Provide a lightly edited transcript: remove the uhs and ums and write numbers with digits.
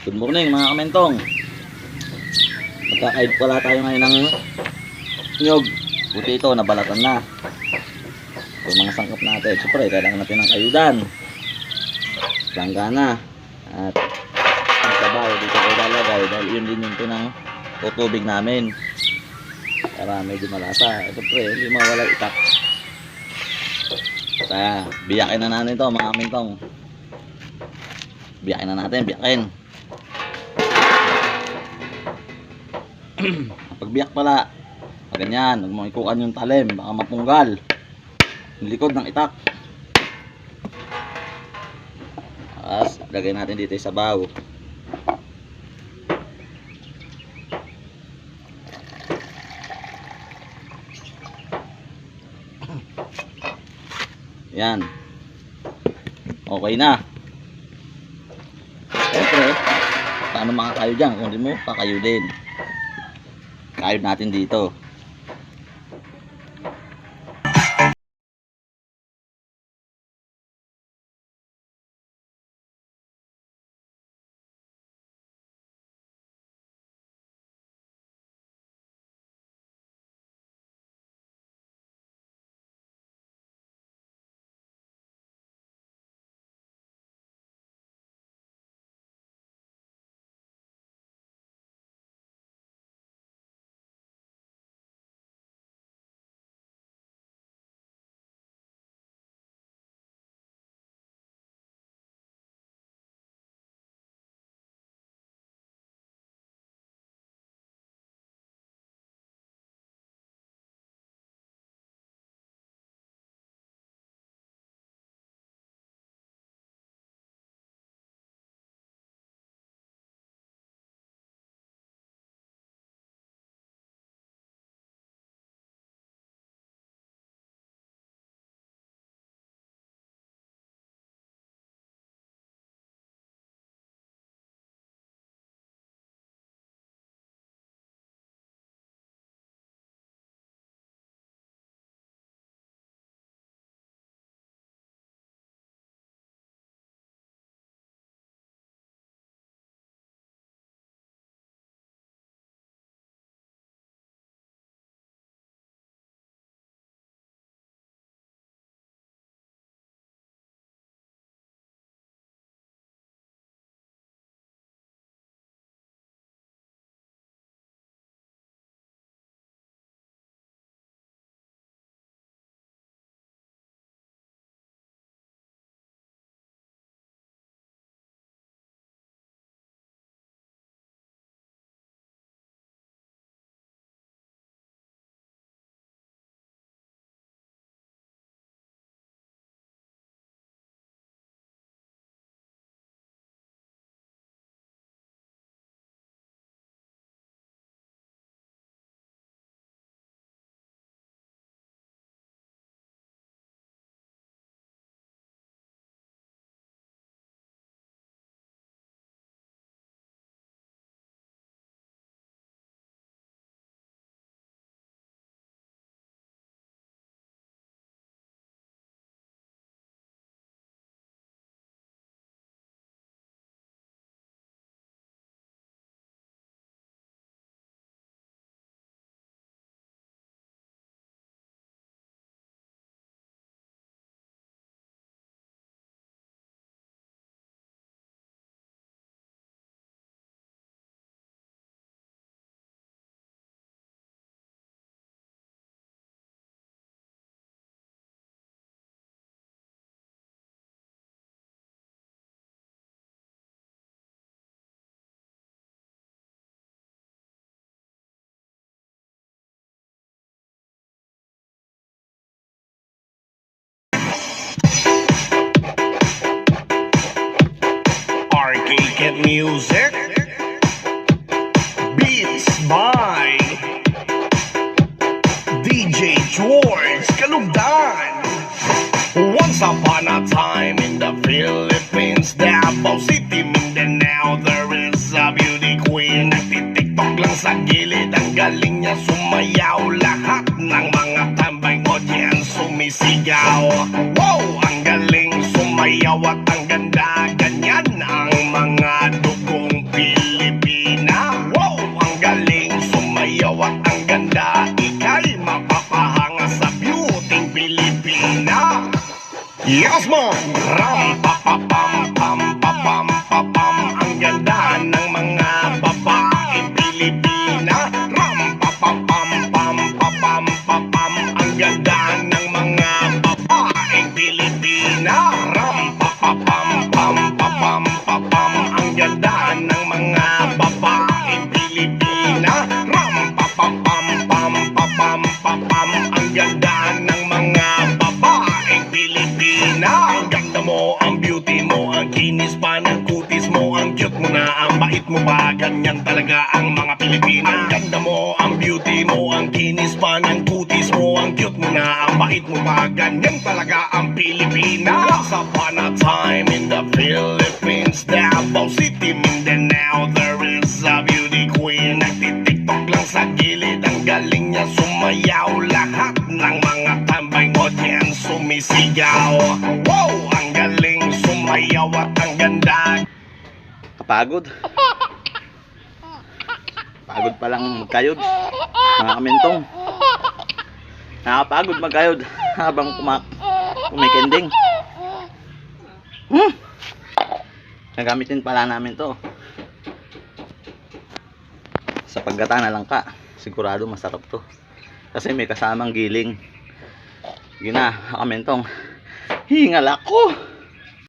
Good morning mga kamentong. Magkakaid pala tayo ngayon ng nyog. Buti ito, nabalatan na. Yung mga sangkap natin. Siyempre, kailangan natin ng kayudan, langgana, at ang sabaw dito ko ilalagay dahil yun din yung pinang tutubig namin para medyo malasa. Siyempre, hindi mawala itak. Kaya, biyakin na natin ito mga kamentong. Biyakin na natin, biyakin. Pagbiyak pala, ganyan, huwag mong ikukan yung talim, baka mapunggal yung likod ng itak. Tapos lagay natin dito yung sabaw. Yan, okay na. Siyempre, paano makakayo dyan kung hindi mo kakayo din. Kayod natin dito. Arcade music, beats by DJ George Kalugdan. Once upon a time in the Philippines, Davao City, Mindanao, there is a beauty queen. Nagtitiktok lang sa gilid, ang galing niya sumayaw. Lahat ng mga tambay audience sumisigaw. Wow, ang galing sumayaw at ang ganda. Ganyan ang mga dugong Pinoy. Ang ganda ng mga babaeng Pilipina. Ram pa pam pam pam pa pam pa pam. Ang ganda ng mga babaeng Pilipina. Ang ganda mo, ang beauty mo, ang kinis pa ng kutis mo, ang cute mo na, ang bait mo pa. Ganyan talaga ang mga Pilipina. Ang ganda mo, ang beauty mo, ang kinis pa ng kutis mo, ang cute mo na, ang bait mo pa. Ganyan talaga ang Pilipina. Once upon a time in the Philippines, Davao City, Mindanao, there is a beauty queen. Nagtitiktok lang sa gilid, ang galing niya sumayaw. Lahat ng mga tambay audience sumisigaw. Wow, ang galing sumayaw at ang ganda. Kapagod. Pagod pa lang magkayod. Mga kamintong. Nakapagod magkayod habang kumikending. Nagamitin pala namin to sa paggata na lang ka. Sigurado masarap to kasi may kasamang giling. Yun na, kamintong. Hingal ako.